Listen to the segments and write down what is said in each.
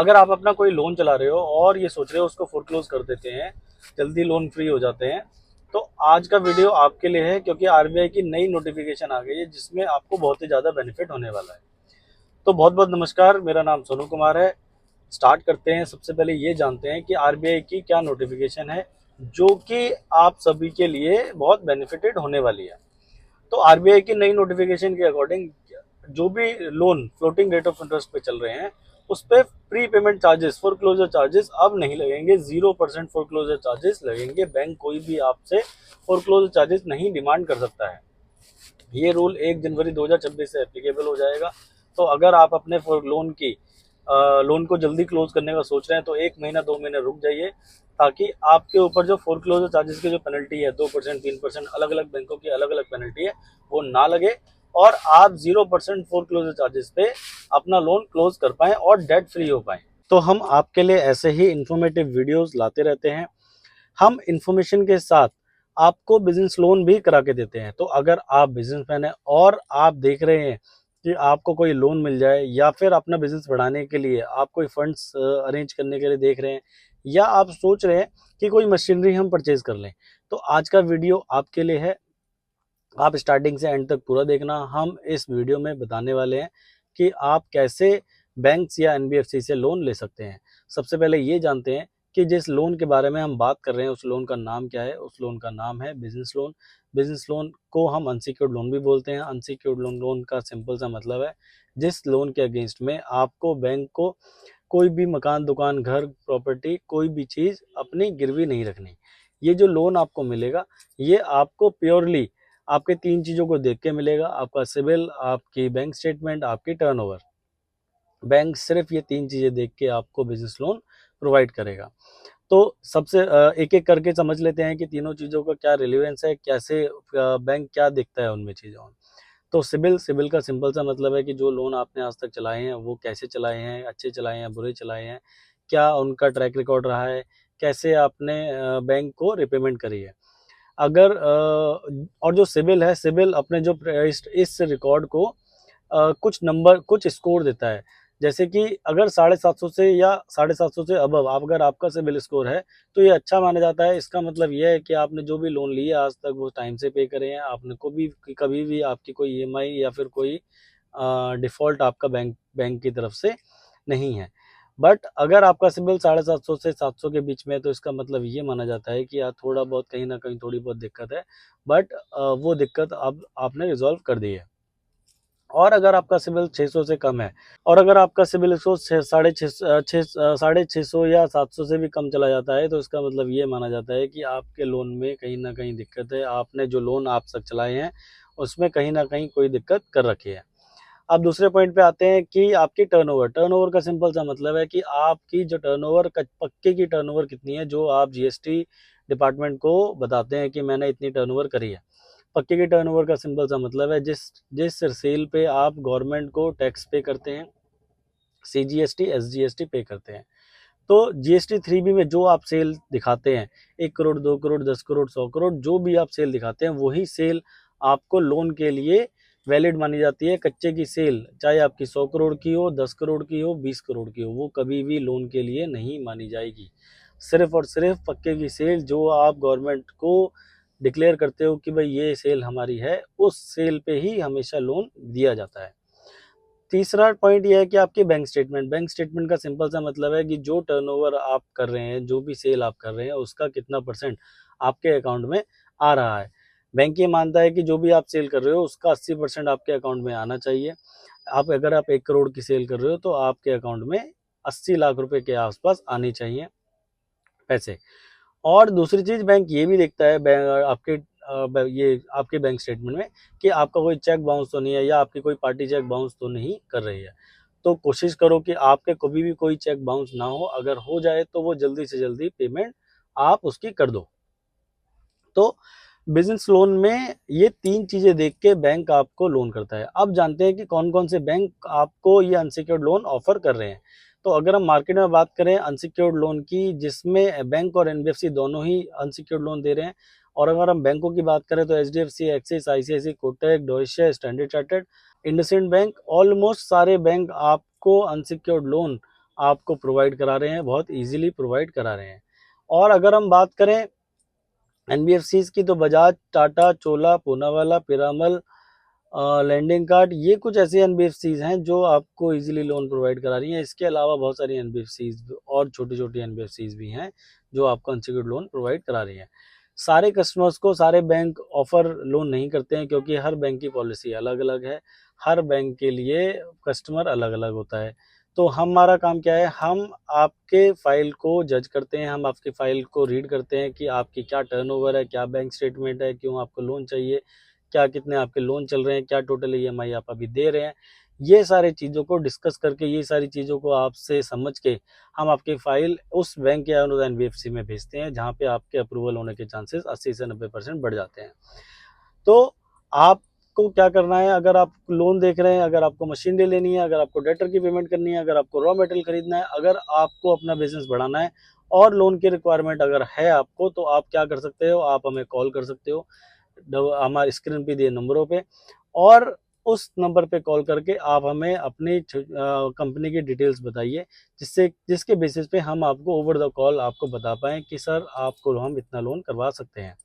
अगर आप अपना कोई लोन चला रहे हो और ये सोच रहे हो उसको फोरक्लोज कर देते हैं, जल्दी लोन फ्री हो जाते हैं, तो आज का वीडियो आपके लिए है, क्योंकि आरबीआई की नई नोटिफिकेशन आ गई है जिसमें आपको बहुत ही ज़्यादा बेनिफिट होने वाला है। तो बहुत बहुत नमस्कार, मेरा नाम सोनू कुमार है। स्टार्ट करते हैं। सबसे पहले ये जानते हैं कि आरबीआई की क्या नोटिफिकेशन है जो कि आप सभी के लिए बहुत बेनिफिटेड होने वाली है। तो आरबीआई की नई नोटिफिकेशन के अकॉर्डिंग जो भी loan floating rate of interest पे चल रहे हैं उस पर prepayment charges, foreclosure charges अब नहीं लगेंगे। 0% फोर क्लोजर चार्जेस लगेंगे। बैंक कोई भी आपसे फोर क्लोजर चार्जेस नहीं डिमांड कर सकता है। ये रूल 1 जनवरी 2026 से एप्लीकेबल हो जाएगा। तो अगर आप अपने लोन को जल्दी क्लोज करने का सोच रहे हैं तो 1 महीना 2 महीने रुक जाइए, ताकि आपके ऊपर जो फोर क्लोजर चार्जेस की जो पेनल्टी है 2% 3%, अलग अलग बैंकों की अलग अलग पेनल्टी है, वो ना लगे और आप 0% फोर क्लोजर चार्जेस पे अपना लोन क्लोज कर पाएं और डेट फ्री हो पाएं। तो हम आपके लिए ऐसे ही इंफॉर्मेटिव वीडियोस लाते रहते हैं। हम इंफॉर्मेशन के साथ आपको बिजनेस लोन भी करा के देते हैं। तो अगर आप बिजनेसमैन हैं और आप देख रहे हैं कि आपको कोई लोन मिल जाए, या फिर अपना बिजनेस बढ़ाने के लिए आप कोई फंड्स अरेंज करने के लिए देख रहे हैं, या आप सोच रहे हैं कि कोई मशीनरी हम परचेज कर लें, तो आज का वीडियो आपके लिए है। आप स्टार्टिंग से एंड तक पूरा देखना। हम इस वीडियो में बताने वाले हैं कि आप कैसे बैंक्स या एनबीएफसी से लोन ले सकते हैं। सबसे पहले ये जानते हैं कि जिस लोन के बारे में हम बात कर रहे हैं उस लोन का नाम क्या है। उस लोन का नाम है बिजनेस लोन। बिजनेस लोन को हम अनसिक्योर्ड लोन भी बोलते हैं। अनसिक्योर्ड लोन का सिंपल सा मतलब है जिस लोन के अगेंस्ट में आपको बैंक को कोई भी मकान, दुकान, घर, प्रॉपर्टी, कोई भी चीज़ अपनी गिरवी नहीं रखनी। ये जो लोन आपको मिलेगा ये आपको प्योरली आपके 3 चीज़ों को देख के मिलेगा। आपका सिबिल, आपकी बैंक स्टेटमेंट, आपकी टर्नओवर। बैंक सिर्फ ये 3 चीज़ें देख के आपको बिजनेस लोन प्रोवाइड करेगा। तो सबसे एक एक करके समझ लेते हैं कि तीनों चीज़ों का क्या रिलेवेंस है, कैसे बैंक क्या देखता है उनमें चीज़ों में। तो सिबिल, सिबिल का सिंपल सा मतलब है कि जो लोन आपने आज तक चलाए हैं वो कैसे चलाए हैं, अच्छे चलाए हैं, बुरे चलाए हैं, क्या उनका ट्रैक रिकॉर्ड रहा है, कैसे आपने बैंक को रिपेमेंट करी है। अगर और जो सिबिल है, सिबिल अपने जो इस रिकॉर्ड को कुछ नंबर, कुछ स्कोर देता है। जैसे कि अगर 750 से या 750 से अबव अगर आपका सिबिल स्कोर है तो ये अच्छा माना जाता है। इसका मतलब ये है कि आपने जो भी लोन लिया आज तक वो टाइम से पे करे हैं। आपने को भी कभी भी आपकी कोई ईएमआई या फिर कोई डिफ़ॉल्ट आपका बैंक की तरफ से नहीं है। बट अगर आपका सिबिल 750 से 700 के बीच में है तो इसका मतलब ये माना जाता है कि थोड़ा बहुत कहीं न कहीं थोड़ी बहुत दिक्कत है, बट वो दिक्कत अब आपने रिज़ॉल्व कर दी है। और अगर आपका सिबिल 600 से कम है, और अगर आपका सिबिल स्कोर साढ़े छः सौ या 700 से भी कम चला जाता है, तो इसका मतलब ये माना जाता है कि आपके लोन में कहीं न कहीं दिक्कत है। आपने जो लोन आप तक चलाए हैं उसमें कहीं न कहीं कोई दिक्कत कर रखी है। अब दूसरे पॉइंट पे आते हैं कि आपकी टर्नओवर। टर्नओवर का सिंपल सा मतलब है कि आपकी जो टर्नओवर पक्के की टर्नओवर कितनी है, जो आप जीएसटी डिपार्टमेंट को बताते हैं कि मैंने इतनी टर्नओवर करी है। पक्के की टर्नओवर का सिंपल सा मतलब है जिस जिस सेल पे आप गवर्नमेंट को टैक्स पे करते हैं, सीजीएसटी, एसजीएसटी पे करते हैं। तो जीएसटी 3B में जो आप सेल दिखाते हैं, 1 करोड़, 2 करोड़, 10 करोड़, 100 करोड़, जो भी आप सेल दिखाते हैं वही सेल आपको लोन के लिए वैलिड मानी जाती है। कच्चे की सेल चाहे आपकी 100 करोड़ की हो, 10 करोड़ की हो, 20 करोड़ की हो, वो कभी भी लोन के लिए नहीं मानी जाएगी। सिर्फ और सिर्फ पक्के की सेल जो आप गवर्नमेंट को डिक्लेयर करते हो कि भाई ये सेल हमारी है, उस सेल पे ही हमेशा लोन दिया जाता है। तीसरा पॉइंट ये है कि आपकी बैंक स्टेटमेंट। बैंक स्टेटमेंट का सिंपल सा मतलब है कि जो टर्नओवर आप कर रहे हैं, जो भी सेल आप कर रहे हैं, उसका कितना परसेंट आपके अकाउंट में आ रहा है। बैंक ये मानता है कि जो भी आप सेल कर रहे हो उसका 80% आपके अकाउंट में आना चाहिए। अगर आप 1 करोड़ की सेल कर रहे हो तो आपके अकाउंट में 80 लाख रुपए के आसपास आने चाहिए पैसे। और दूसरी चीज़ बैंक ये भी देखता है ये आपके बैंक स्टेटमेंट में कि आपका कोई चेक बाउंस तो नहीं है, या आपकी कोई पार्टी चेक बाउंस तो नहीं कर रही है। तो कोशिश करो कि आपके कभी भी कोई चेक बाउंस ना हो। अगर हो जाए तो वो जल्दी से जल्दी पेमेंट आप उसकी कर दो। तो बिजनेस लोन में ये 3 चीज़ें देख के बैंक आपको लोन करता है। अब जानते हैं कि कौन-कौन से बैंक आपको ये अनसिक्योर्ड लोन ऑफ़र कर रहे हैं। तो अगर हम मार्केट में बात करें अनसिक्योर्ड लोन की, जिसमें बैंक और एनबीएफसी दोनों ही अनसिक्योर्ड लोन दे रहे हैं, और अगर हम बैंकों की बात करें तो HDFC, Axis, ICIC, Kotak, Deutsche, Standard Chartered, IndusInd bank, almost सारे बैंक आपको अनसिक्योर्ड लोन आपको प्रोवाइड करा रहे हैं, बहुत ईजिली प्रोवाइड करा रहे हैं। और अगर हम बात करें एनबीएफसीज की, तो बजाज, टाटा, चोला, पूनावाला, पिरामल, लैंडिंग कार्ड, ये कुछ ऐसी एनबीएफसीज हैं जो आपको इजीली लोन प्रोवाइड करा रही हैं। इसके अलावा बहुत सारी एनबीएफसीज और छोटी छोटी एनबीएफसीज भी हैं जो आपको अनसिक्योर्ड लोन प्रोवाइड करा रही हैं। सारे कस्टमर्स को सारे बैंक ऑफर लोन नहीं करते हैं, क्योंकि हर बैंक की पॉलिसी अलग अलग है, हर बैंक के लिए कस्टमर अलग अलग होता है। तो हमारा काम क्या है, हम आपके फाइल को जज करते हैं, हम आपकी फाइल को रीड करते हैं कि आपकी क्या टर्नओवर है, क्या बैंक स्टेटमेंट है, क्यों आपको लोन चाहिए, क्या कितने आपके लोन चल रहे हैं, क्या टोटल ईएमआई आप अभी दे रहे हैं। ये सारी चीज़ों को डिस्कस करके, ये सारी चीज़ों को आपसे समझ के हम आपकी फाइल उस बैंक या उस एनबीएफसी में भेजते हैं जहाँ पे आपके अप्रूवल होने के चांसेस 80 से 90% बढ़ जाते हैं। तो आपको क्या करना है, अगर आप लोन देख रहे हैं, अगर आपको मशीनरी लेनी है, अगर आपको डेटर की पेमेंट करनी है, अगर आपको रॉ मटेरियल खरीदना है, अगर आपको अपना बिजनेस बढ़ाना है और लोन की रिक्वायरमेंट अगर है आपको, तो आप क्या कर सकते हो, आप हमें कॉल कर सकते हो हमारे स्क्रीन पे दिए नंबरों पे, और उस नंबर पे कॉल करके आप हमें अपनी कंपनी की डिटेल्स बताइए, जिसके बेसिस पे हम आपको ओवर द कॉल आपको बता पाएँ कि सर आपको हम इतना लोन करवा सकते हैं।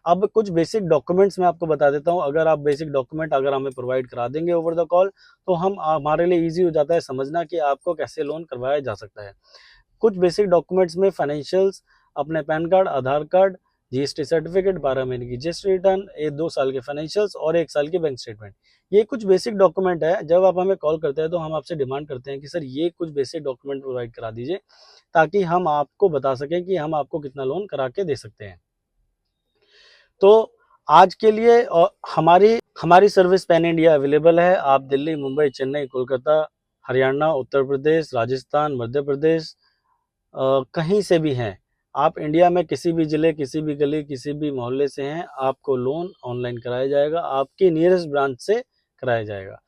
अब कुछ बेसिक डॉक्यूमेंट्स मैं आपको बता देता हूँ। अगर आप बेसिक डॉक्यूमेंट अगर हमें प्रोवाइड करा देंगे ओवर द कॉल, तो हमारे लिए ईजी हो जाता है समझना कि आपको कैसे लोन करवाया जा सकता है। कुछ बेसिक डॉक्यूमेंट्स में फाइनेंशियल्स, अपने पैन कार्ड, आधार कार्ड, जीएसटी सर्टिफिकेट, 12 महीने की जीएसटी रिटर्न, 2 साल के फाइनेंशियल्स और 1 साल की बैंक स्टेटमेंट, ये कुछ बेसिक डॉक्यूमेंट है। जब आप हमें कॉल करते हैं तो हम आपसे डिमांड करते हैं कि सर ये कुछ बेसिक डॉक्यूमेंट प्रोवाइड करा दीजिए, ताकि हम आपको बता सकें कि हम आपको कितना लोन करा के दे सकते हैं। तो आज के लिए हमारी हमारी सर्विस पैन इंडिया अवेलेबल है। आप दिल्ली, मुंबई, चेन्नई, कोलकाता, हरियाणा, उत्तर प्रदेश, राजस्थान, मध्य प्रदेश, कहीं से भी हैं, आप इंडिया में किसी भी ज़िले, किसी भी गली, किसी भी मोहल्ले से हैं, आपको लोन ऑनलाइन कराया जाएगा, आपकी नियरेस्ट ब्रांच से कराया जाएगा।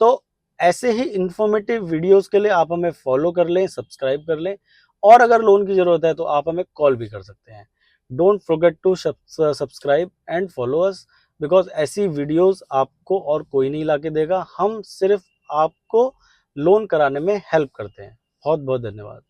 तो ऐसे ही इन्फॉर्मेटिव वीडियोस के लिए आप हमें फॉलो कर लें, सब्सक्राइब कर लें, और अगर लोन की ज़रूरत है तो आप हमें कॉल भी कर सकते हैं। Don't forget to subscribe and follow us, because ऐसी वीडियोस आपको और कोई नहीं ला के देगा। हम सिर्फ आपको लोन कराने में हेल्प करते हैं। बहुत बहुत धन्यवाद।